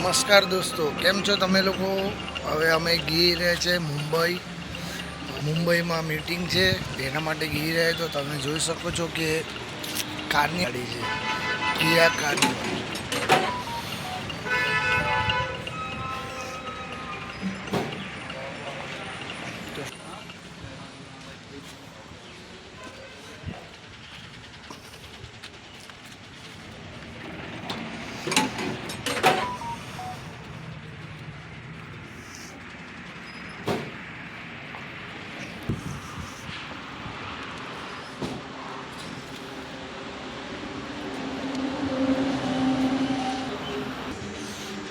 નમસ્કાર દોસ્તો, કેમ છો તમે લોકો? હવે અમે ગઈ રહ્યા છે મુંબઈમાં મીટિંગ છે, એના માટે ગઈ રહ્યા. તો તમે જોઈ શકો છો કે કારની ગાડી છે, કિયા કારની.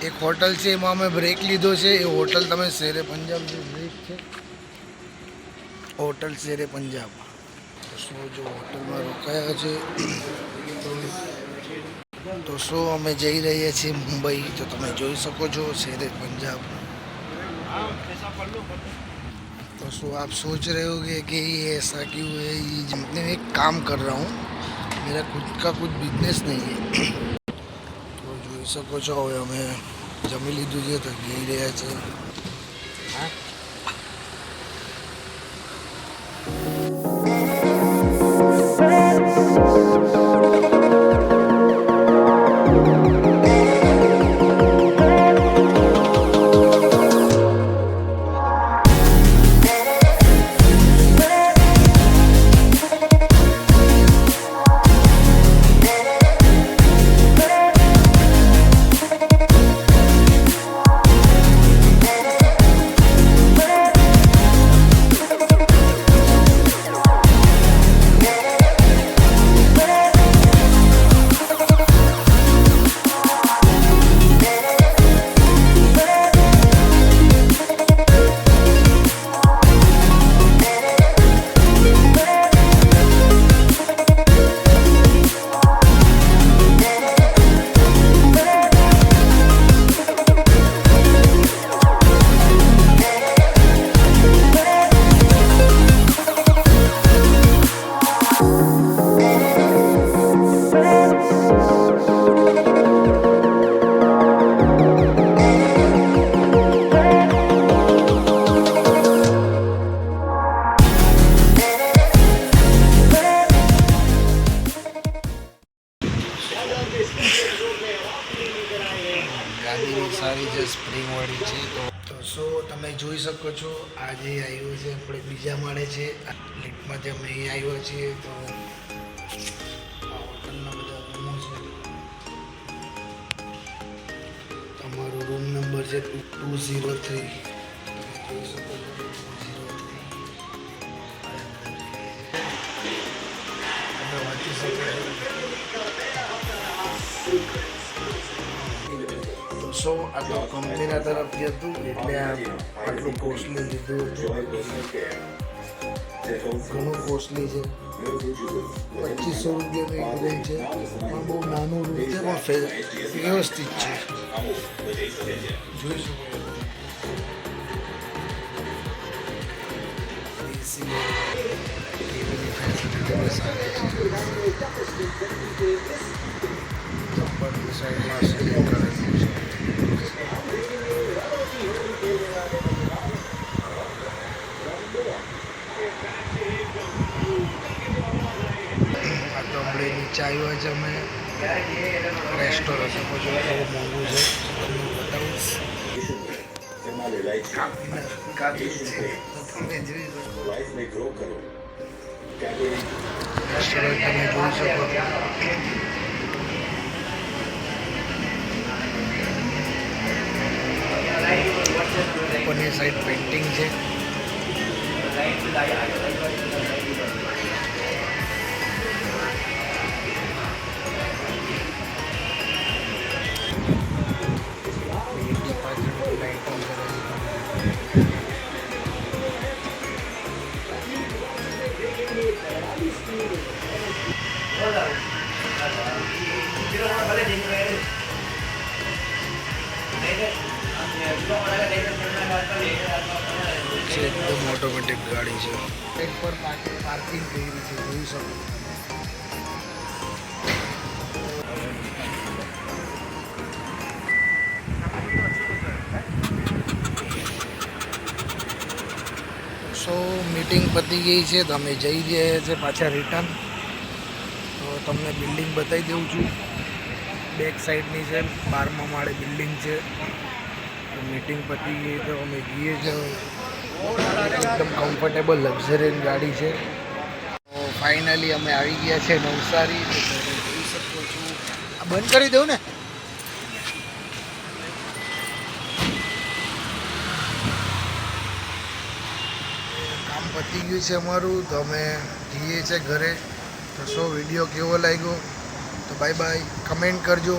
એક હોટલ છે, એમાં અમે બ્રેક લીધો છે. એ હોટલ તમે શેરે પંજાબ જે બ્રેક છે, હોટલ શેરે પંજાબ. તો શું જો હોટલમાં રોકાયા છે, તો શું અમે જઈ રહ્યા છીએ મુંબઈ. તો તમે જોઈ શકો છો શેરે पंजाब. तो सो आप सोच रहे होगे कि ये ऐसा क्यों है. ये मैं एक काम कर रहा हूँ, मेरा खुद का कुछ बिजनेस नहीं है. તો જોઈ શકો છો હવે અમે જમી લીધું છે, તો જઈ રહ્યા છે. ગાડીની સારી છે, સ્પ્રિંગવાળી છે. તો સો તમે જોઈ શકો છો, આજે આવ્યો છે આપણે બીજા માળે છે લિફ્ટમાંથી અમે અહીં આવ્યા છીએ. તો આ હોટલના બધા રૂમો છે. તમારો રૂમ નંબર છે 203. તમે જોઈ શકો છો 203. તમે વાંચી શકો છો. સો આ તો કંપનીના તરફથી હતું, એટલે આટલું કોસ્ટલી લીધું હતું. ઘણું કોસ્ટલી છે. 2500 રૂપિયાનું એક રૂમ છે. પણ બહુ નાનું રૂમ છે, પણ વ્યવસ્થિત છે. જોઈ શકો ટીવીની ફેસિલિટી સારી છે. ઉપરની સાઈડમાં સીલિંગ કરેલું છે. આ તો આપણે નીચે આવ્યા છે અમે રેસ્ટોરન્ટ. શકો છો બહુ મોંઘું છે, તમને બતાવીશ. કાચું છે, તમે જોઈ શકો. રેસ્ટોરન્ટ તમે જોઈ શકો છો. ઉપરની સાઈડ પેઇન્ટિંગ છે. एकदम ऑटोमेटिक गाड़ी है. एक पर पार्किंग કરી છે, જોઈ શકો. મીટિંગ પતી ગઈ છે તો અમે જઈ રહ્યા છીએ પાછા રિટર્ન. તો તમને બિલ્ડિંગ બતાવી દઉં છું. બેક સાઈડની છે, 12મા માળે બિલ્ડિંગ છે. મીટિંગ પતી ગઈ તો અમે જઈએ છીએ. એકદમ કમ્ફર્ટેબલ લક્ઝરિયસ ગાડી છે. તો ફાઇનલી અમે આવી ગયા છે નવસારી. તો તમે જોઈ શકો છો. આ બંધ કરી દઉં ને. કામ પતી ગયું છે અમારું. તો અમે જઈએ છીએ ઘરે. તો વિડીયો કેવો લાગ્યો તો બાય બાય. કમેન્ટ કરજો.